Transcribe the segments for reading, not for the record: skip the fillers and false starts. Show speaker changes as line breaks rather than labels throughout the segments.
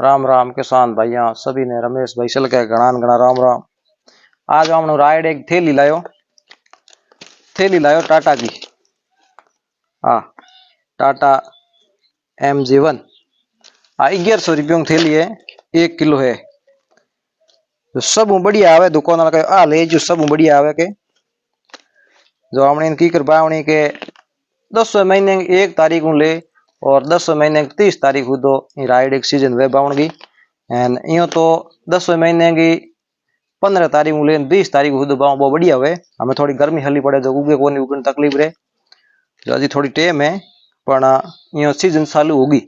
राम राम किसान भाइया सभी ने रमेश भाई चल के घना घना राम राम। आज हमने राइड एक थैली लायो टाटा की। हाँ टाटा MG1 ₹1100 की थैली है, 1 किलो है। तो सब बढ़िया आवे दुकान वाला आ ले जो सब बढ़िया आवे के जो हमने की कर बावणी के 10 महीने की 1 तारीख ले और 10 महीने की 30 तारीख हो तो राइड एक सीजन वे बावण की एंड यो तो 10 महीने की 15 तारीख ले 20 तारीख हो तो बहुत बढ़िया हुए। हमें थोड़ी गर्मी हली पड़े जो उगे को नहीं उगने तकलीफ रहे जो अभी थोड़ी टेम है पर यो सीजन चालू होगी।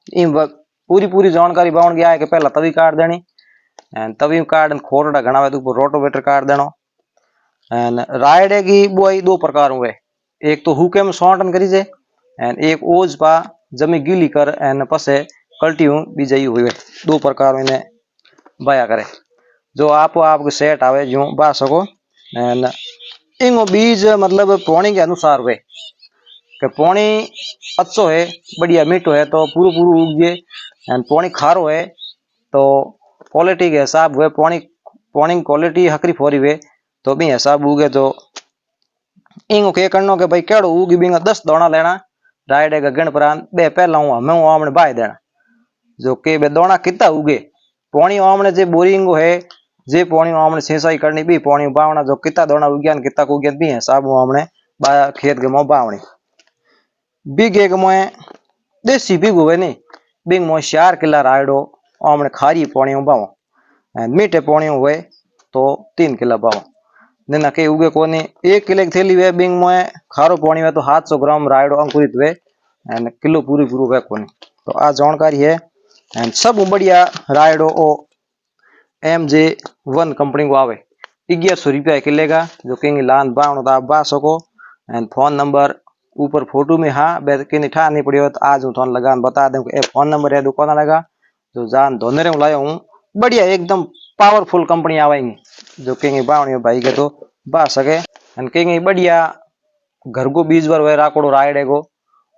पूरी पूरी जानकारी बावण की आए कि पहला तवी काट देनी एंड तवी काट खोरड़ा घना तो रोटोवेटर काट देना एंड राइड की बुआई 2 प्रकार हुए, एक तो हुके में सौंटन करी जे एंड एक ओज पा जमी गीली कर एंड पसे कल्टी बीजाई हुई 2 प्रकार में बाया करे जो आपको सेट आवे जो बा सको एंड इंगो बीज मतलब पानी के अनुसार हुए कि पानी अच्छो है बढ़िया मीठो है तो पूरा पूरा उग जाए एंड पानी खारो है तो क्वालिटी के हिसाब हुए पानी क्वालिटी हकरी फोरी हुए तो भी हिसाब उगे तो इंगो के करनो के भाई केड़ो उगी बिंगा 10 दाना लेना राइड के गण प्रांत बे पहला हमें आमने बाय देना जो के बे दाना कितना उगे पानी आमने जे बोरिंग है जे पानी आमने सिंचाई करनी भी पानी बावना जो कितना दाना उग्या कितना उग्या भी हिसाब हमने बाया खेत के मो बावणी बीघे के मोए देसी बीघ हुए नहीं बिंग मोए 4 किला राइडो आमने खारी पानी बावो मीठे पानी हुए तो 3 किला बावो ना के उगे कोनी 1 किलो की थैली वे बिंग मोए खारो पानी है तो 700 ग्राम राइडो अंकुरित वे एंड किलो पूरी पूरी वे कोनी तो आ जानकारी है एंड सब बढ़िया राइडो ओ MG1 कंपनी को आवे ₹1100 किले का जो कहीं लान बावण तो आप बा सको एंड फोन नंबर ऊपर फोटो में हाँ कहीं ठा नहीं पड़ी हो तो आज हूँ थोड़ा लगान बता दूं कि फोन नंबर है दुकान लगा जो जान धोने लाया हूँ बढ़िया एकदम पावरफुल कंपनी आवेगी जो कहीं बावणी भाई के तो बा सके एंड कहीं बढ़िया घर को बीज बार हुए राकोड़ो राइड को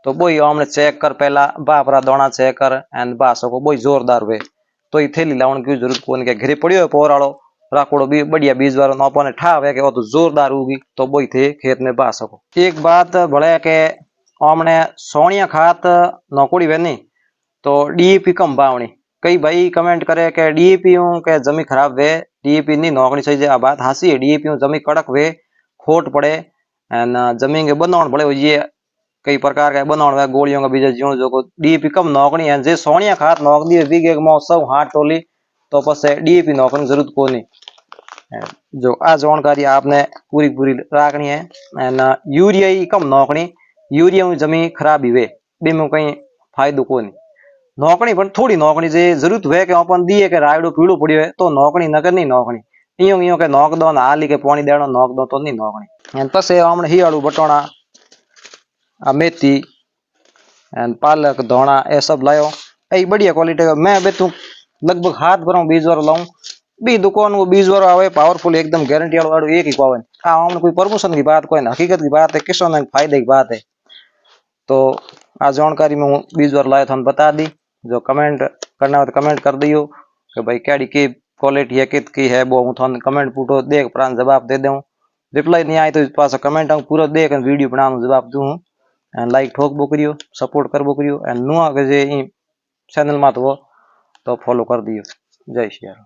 तो बोई हमने चेक कर पहला बापरा दाना चेक कर एंड बा सको बोई जोरदार हुए तो ये थैली लावन की जरूरत कौन के घरे पड़ियो पोराड़ो राकोड़ो भी बढ़िया बीज बार अपने ठा हुए के तो जोरदार होगी तो बोई थे खेत में बा सको। एक बात भले के हमने सोनिया खात नौकड़ी वे नहीं तो DAP कम बावणी कई भाई कमेंट करे के DAP के जमी खराब वे DAP नहीं नौकरी चाहिए आ बात हासी है DAP जमी कड़क वे खोट पड़े एंड जमीन के बनावट बड़े हुई कई प्रकार के बनावट वे गोलियों का बीज जो जो DAP कम नौकरी है जे सोनिया खात नौक दी बीघे मौसम हाथ टोली तो पस DAP नौकरी जरूरत को नहीं जो आ जानकारी आपने पूरी पूरी रखनी है एंड यूरिया ही कम नौकरी यूरिया में जमी खराब हुए में कहीं फायदो को नहीं नौकरी पर थोड़ी नौकरी से जरूरत है कि अपन दिए के रायडो पीड़ो पड़ियो है तो नौकरी न करनी नौकरी इं इं के नौक दो हाली के पानी देना नौक दो तो नहीं नौकरी एंड पसे हमने हियाड़ू बटोना मेथी एंड पालक धोना ये सब लायो ए बढ़िया क्वालिटी का मैं तू लगभग हाथ भर बीज वाला लाऊं भी दुकान को बीज वाला आवे पावरफुल एकदम गारंटी वाला एक ही पावे हमने कोई प्रमोशन की बात कोई हकीकत की बात है किसान फायदे की बात है तो आ जानकारी में बीज वाला लाया था बता दी जो कमेंट करना हो तो कमेंट कर दियो कि भाई कैडी की क्वालिटी है कित की है वो हूँ थाने कमेंट पूछो देख प्रांत जवाब दे दूँ रिप्लाई नहीं आए तो इस पास कमेंट पूरा देख वीडियो बना जवाब दूँ एंड लाइक ठोक बो करियो सपोर्ट कर बो करियो एंड नुआ के जे चैनल में तो फॉलो कर दियो। जय श्री राम।